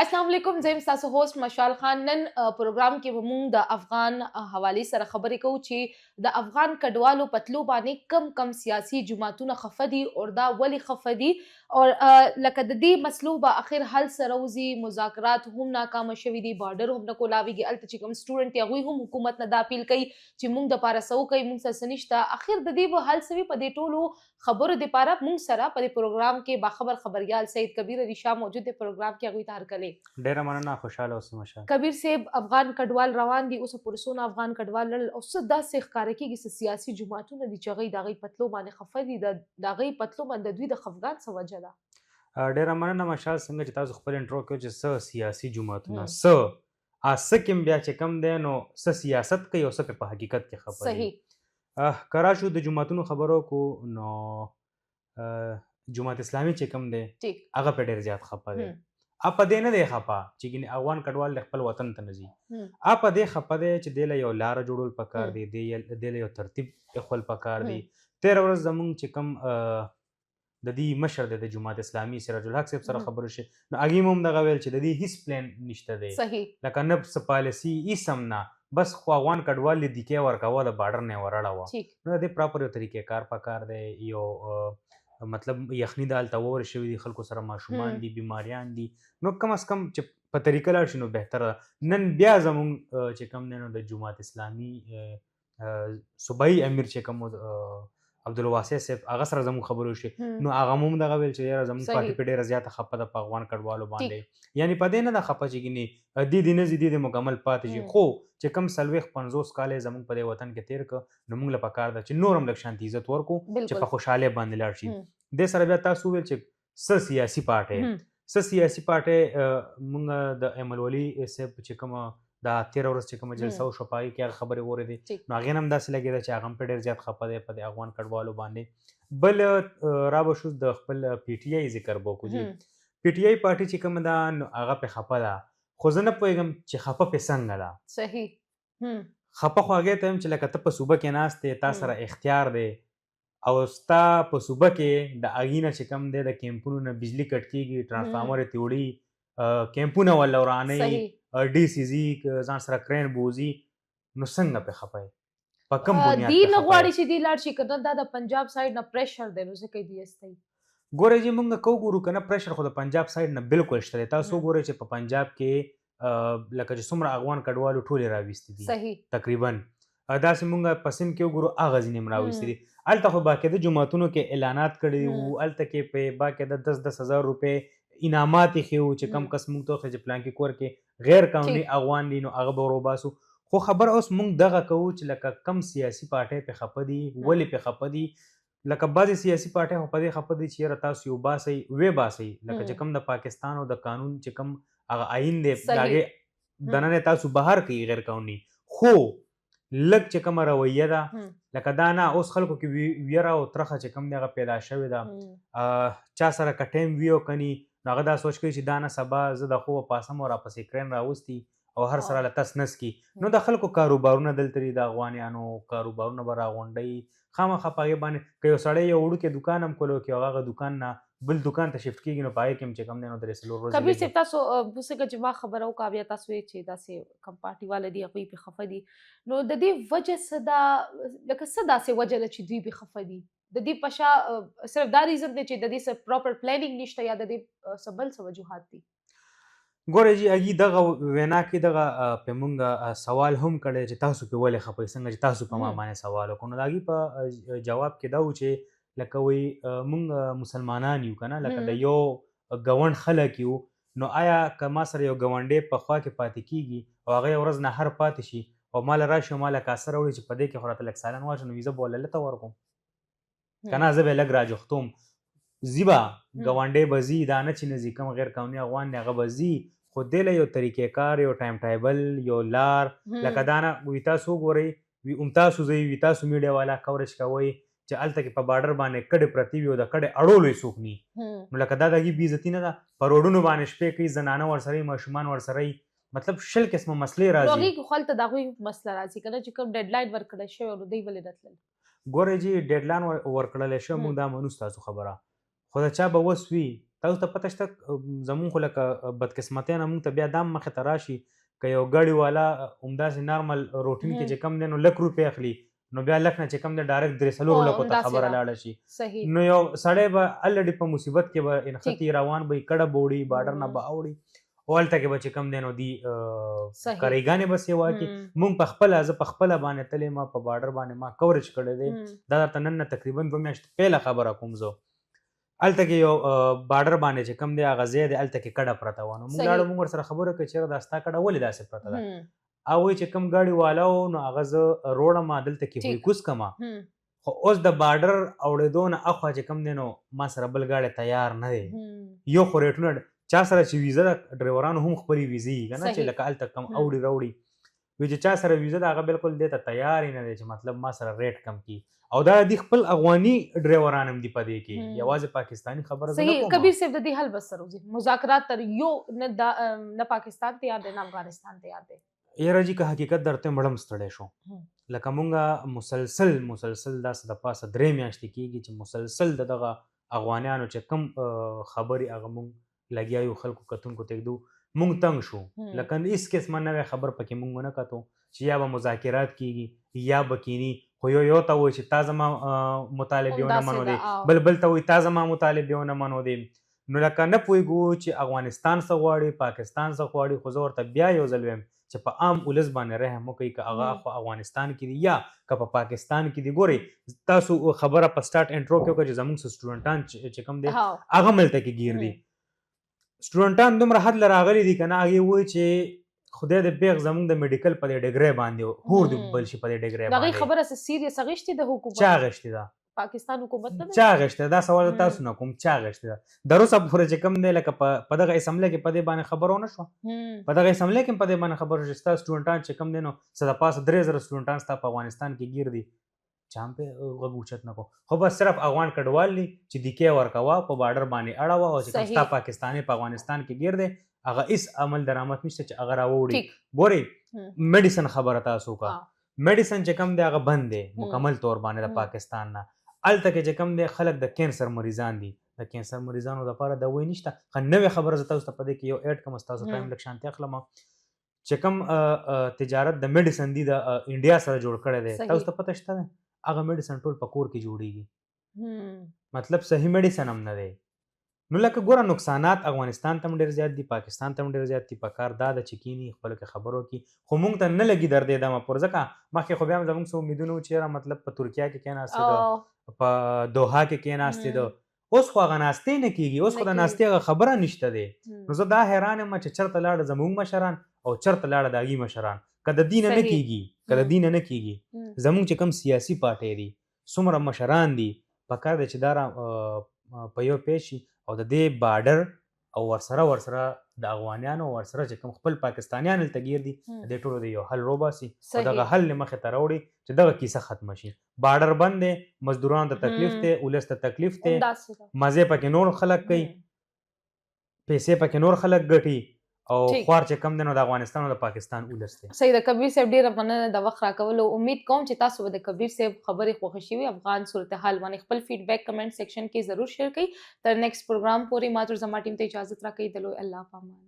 अस्सलाम वालेकुम زم تاسو هوست مشال خان نن پروګرام کې به موږ د افغان حوالې سره خبرې کوو چې د افغان کډوالو پتلو باندې کم سیاسي جماعتونه خفه دي او دا ولې خفه دي او لکه د دې مسلو به اخر حل سره وزي مذاکرات هم ناکامه شوي دي بارډر هم نه کولاویږي الته چې کوم سټوډنټ هغوی هم حکومت نه دا اپیل کوي چې موږ د پاره سو کوي موږ سره څه نشته اخر د دې به حل سوي په دې ټولو خبرو دپاره موږ سره په دې پروګرام کې باخبر خبریال سید کبیر علي شاه موجود دی پروګرام کې هغوی ته هرکلی ډیره مننه خوشاله اوسئ مشال کبیر صاحب افغان کډوال روان دي اوس پورې څونه افغان کډوال لرل او څه داسې ښکاره کېږي څه سیاسي جماعتونه دي چې هغوی د هغوی پتلو باندې خفه دي د هغوی پتلو باندې د دوی د خفګان څه وجه ده ډیره مننه مشال څنګه چې تاسو خپل انټرو کوئ چې څه سیاسي جماعتونه څه کوم بیا چې کم دی نو څه سیاست کوي او څه په حقیقت کې خفه دي صحیح که راشو د جماعتونو خبرو کو نو جماعت اسلامي چې کم دی هغه په ډېر زیات خفه دی په دې نه دی خفه چې ګینې افغان کډوال د خپل وطن ته نه ځي په دې خفه دی چې دې له یو لاره جوړول پکار دی دې له یو ترتیب ایښول پکار دی تېره ورځ زموږ چې کوم د دې مشر دی د جماعت اسلامي سراج الحق صاحب سره خبرې شوې نو هغې هم دغه ویل چې د دې هیڅ پلان نشته دی لکه نه څه پالیسي هیڅ هم نه بس خو افغان کډوال د دیکې ورکوه د بارډر نه ورړه وه نو د دې پراپر یو طریقې کار پکار دی یو مطلب یخني د هلته وور شوي دي خلکو سره ماشومان دي بیماریان دي نو کم از کم چې په طریقه لاړ شي نو بهتره ده نن بیا زموږ چې کوم دی نو د جماعت اسلامي صوبایي امیر چې کوم عبدالواسع صاحب هغه سره زموږ خبرې وشوې نو هغه هم دغه ویل چې یاره زموږ پارټي په ډېره زیاته خفه ده په افغان کډوالو باندې یعنې په دې نه ده خفه چې ګینې دې دې نه ځي دې دې مکمل پاتې شي خو چې کم 40-50 کال یې زموږ په دې وطن کې تېر کړه نو موږ له پکار ده چې نور هم لږ شانتي عزت ورکړو چې په خوشحالۍ باندې لاړ شي دې سره بیا تاسو وویل چې څه سیاسي پارټۍ موږ د احمد ولي صاحب چې کومه دا 13 ورځ چې کومه جلسه وشوه په هغې کې هغه خبرې واورېدې نو هغې نه هم داسې لګېده چې هغه هم په ډېر زیات خفه دی په د افغان کډوالو باندې بل را به شو د خپل پی ټي آی ذکر به وکړو جي پی ټي آی پارټي چې کومه ده نو هغه پې خفه ده خو زه نه پوهېږم چې خفه پې څنګه ده صحیح خفه خو هغې ته یم چې لکه ته په صوبه کې ناست دی تا سره اختیار دی او ستا په صوبه کې د هغې نه چې کوم دی د کیمپونو نه بجلي کټ کېږي ټرانسفارمر یې تیوړي کیمپونه ورله ورانوي ډي سی زي ځان سره کرین بوزي نو څنګه پې خفه یې په کوم بنیاد دی نه غواړي چې دی لاړ شي که نه دا د پنجاب سایډ نه پریشر دی نو ځکه دوی استوي ګورئ جي موږ که وګورو که نه پریشر خو د پنجاب سایډ نه بالکل شته دی تاسو وګورئ چې په پنجاب کې لکه چې څومره افغان کډوالو ټولې راویستې دي تقریبا داسې موږ په سند کې وګورو هغه ځینې هم راویستې دي هلته خو باقاعده جوماتونو کې اعلانات کړي وو هلته کې په باقاعده 10-10 هزار روپۍ انعامات یې ښیي وو چې کم کس موږ ته وښیي چې پلانکي کور کې غیر قانوني افغان دي نو هغه به وروباسو خو خبره اوس موږ دغه کوو چې لکه کم سیاسي پارټۍ پې خفه دي ولې پې خفه دي لکه بعضې سیاسي پارټۍ خو په دې خفه دي چې یاره تاسو یو باسئ ویې باسئ لکه چې کوم د پاکستان او د قانون چې کوم هغه آئین دی د هغې دننه تاسو بهر کوي غیر قانوني خو لږ چې کومه رویه ده لکه دا نه اوس خلکو کې ویره او ترخه چې کوم دی هغه پیدا شوې ده چا سره که ټایم وي او کني نو هغه دا سوچ کوي چې دا نه سبا زه د خوبه پاسم او راپسې کرین راوستي او هر سره له تس نس کی نو د خلکو کاروبارونه دلته دي د افغانیانو کاروبارونه به راغونډوي خامخا په هغې باندې که یو سړی یو وړوکی دوکان هم کولو کې هغه دوکان نه بل دوکان ته شفټ کېږي نو په هغې کې هم چې کوم دی نو درې څلور ورځې کبیر صاحب تاسو څنګه چې ما خبره وکړه بیا تاسو وایئ چې داسې کم پارټي والا دي هغوی پې خفه دي نو د دې وجه څه ده لکه څه داسې وجه ده چې دوی پې خفه دي د دې په شا صرف دا ریزن دی چې د دې څه پراپر پلانینګ نشته یا د دې څه بل څه وجوهات دي ګورئ جي هغې دغه وینا کې دغه پې مونږ سوال هم کړی چې تاسو پې ولې خفه څنګه چې تاسو په ما باندې سوال وکړو نو د هغې په جواب کې دا و چې لکه وایي مونږ مسلمانان یو که نه لکه د یو ګوند خلک یو نو آیا که ما سره یو ګاونډی په خوا کې پاتې کېږي او هغه یو ورځ نهر پاتې شي او ما له راشي او ما له کاسه راوړي چې په دې کې خو راته لږ سالن واچوه نو زه به ورله لته ورکړم که نه زه به یې لږ راجوختوم ځي به ګاونډی به ځي دا نه چې نه ځي کوم غیر قانوني افغان دی هغه به ځي خو دې له یو طریقې کار یو ټایم ټیبل یو لار لکه دا نه وي تاسو وګورئ وي هم تاسو ځئ وي تاسو میډیا والا کورج کوئ چې هلته کې په بارډر باندې کډې پرتې وي او د کډې اړولو یې څوک نه نو لکه دا د هغې بې عزتي نه ده په روډونو باندې شپې کوي زنانه ورسره وي ماشومان ورسره وي مطلب شل قسمه مسلې راځي نو هغې خو هلته د هغوی مسله راځي که نه چې کوم ډیډلاین ورکړی شوی نو دوی ولې نه تلل ګورئ جي ډیډلاین ورکړلی شوی موږ دا منو ستاسو خبره خو د چا به وس وي تاسو ته پته شته زمونږ خو لکه بدقسمتۍ نه موږ ته بیا دا مخې ته راشي که یو ګاډي والا همداسې نارمل روټین کې چې کم دی نو 1,00,000 روپۍ اخلي نو بیا لک نه چې کم دی ډایرکټ 3-4 لکو ته خبره لاړه شي نو یو سړی به الریډي په مصیبت کې به انخطي روان به کډه به وړي بارډر نه به اوړي او هلته کې به چې کم دی نو دي کریګانې به سیوا کړي مونږ په خپله زه په خپله باندې تللی ما په بارډر باندې ما کوریج کړی دی دا درته نن نه تقریبا 2 میاشتې پهله خبره کوم زه هلته کې یو بارډر باندې چې کم دی هغه ځای دی هلته کې کډه پرته وه نو مونږ لاړو مونږ ورسره خبره کوي چېرې دا ستا کډه ولې داسې پرته ده او وایي چې کوم ګاډي والا و نو هغه زه روړم دلته کې هوی کوز کما خو اوس د بارډر اوړېدو نه اخوا چې کم دی نو ما سره بل ګاډی تیار نه دی یو خو ریټونه چا سره چې ویزه ده ډرایورانو هم خپلې ویزې وي که نه چې لکه هلته کم اوړي راوړي وایي چې چا سره ویزه ده هغه بالکل دې ته تیار یې نه دی چې مطلب ما سره ریټ کم کړي او دا د خپل افغاني ډرایوران هم دي په دې کې یوازې پاکستاني خبره زه نه کوم کبیر صاحب د دې حل بس سره وځي مذاکرات تر یو نه پاکستان تیار دی نه افغانستان تیار دی یاره جي که حقیقت درته مړم ستړی شو لکه مونږه مسلسل داسې د پاسه 3 میاشتې کېږي چې مسلسل د دغه افغانیانو چې کوم خبرې هغه مونږ لګیا یو خلکو کتونکو ته ږدو مونږ تنګ شو لکه هېڅ قسمه نوی خبر پکې مونږ ونه کتو چې یا به مذاکرات کېږي یا به کینی خو یو ته وایي چې تا زما مطالبې ونه منو دی بل ته وایي تا زما مطالبې ونه منو دی نو لکه نه پوهېږو چې افغانستان څه غواړي پاکستان څه غواړي خو زه ورته بیا یو ځل ویم چې په عام ولس باندې رحم وکړئ که هغه خو افغانستان کې دي یا که په پاکستان کې دي ګورئ تاسو خبره په سټارټ انټرو کې وکړه چې زموږ څه سټوډنټان چې کوم دی هغه ملته کې ګیر دي سټوډنټان دومره حد له راغلي دي که نه هغې وایي چې خدای دې بیغ زموږ د میډیکل په دې ډګرۍ باندې هور دې بل شي په دې ډګرۍ باندې هغې خبره څه سیریس اغېشتې د حکومت چا اغېشتې ده پاکستان حکومت نه چا اغېشتې دا سوال تاسو نه کوم چا اغېشتې ده د روسه پورې چې کوم دی لکه په دغه اسمبلی کې په دې باندې خبره ونه شوه په دغه اسمبلی کې په دې باندې خبره شوه چې ستا سټوډنټان چې کوم دی نو څه د پاسه 3,000 سټوډنټان ستا په افغانستان کې ګیر دي چا هم پرې غږ اوچت نه کړو خو بس صرف افغان کډوال دي چې دیکې ورکوه په بارډر باندې اړوه او چې کوم ستا پاکستاني په افغانستان کې ګیر دی هغه هېڅ عمل درآمد نشته چې هغه راوړي ګورئ میډیسن خبره تاسو وکړه میډیسن چې کوم دی هغه بند دی مکمل طور باندې د پاکستان نه هلته کې چې کوم دی خلک د کینسر مریضان دي د کینسر مریضانو لپاره دوايي نشته خو نوې خبره زه تاسو ته په دې کې یو ایډ کوم ستاسو ټایم لږ شانتي اخلم چې کوم تجارت د میډیسن دی د انډیا سره جوړ کړی دی تاسو ته پته شته هغه میډیسن ټول په کور کې جوړیږي مطلب صحیح میډیسن هم نه دی نو لکه ګوره نقصانات افغانستان ته هم ډېر زیات دي پاکستان ته هم ډېر زیات دي په کار دا ده چې کینی خپلو کې خبرو کې خو مونږ ته نه لګي دردېدمه پر ځکه مخکې خو بیا هم زموږ څه امیدونه وو چې یاره مطلب په ترکیه کې کېناستې ده په دوحه کې کېناستې ده اوس خو هغه ناستې نه کېږي اوس خو د ناستې هغه خبره نشته دی نو زه دا حیران یم چې چېرته لاړه زموږ مشران او چېرته لاړه د هغوی مشران که د دینه نه کېږي زموږ چې کوم سیاسي پارټۍ دي څومره مشران دي په کار دی چې دا په یو پېښ شي او د دې بارډر او ورسره د افغانیانو ورسره چې کوم خپل پاکستانیان هلته ګیر دي د دې ټولو د یو حل روباسي او دغه حل یې مخې ته راوړي چې دغه کیسه ختمه شي بارډر بند دی مزدورانو ته تکلیف دی ولس ته تکلیف دی مزې پکې نور خلک کوي پیسې پکې نور خلک ګټي او خوار چې کم دی نو د افغانستان او د پاکستان ولس دی صحیح د کبیر صاحب ډېره مننه د وخت راکولو امید کوم چې تاسو به د کبیر صاحب خبرې خوښې شوي افغان صورتحال باندې خپل فیډبیک کمنټ سیکشن کې ضرور شیر کړئ تر نیکسټ پروګرام پورې ما تر زما ټیم ته اجازت راکوئ د لوی الله په امان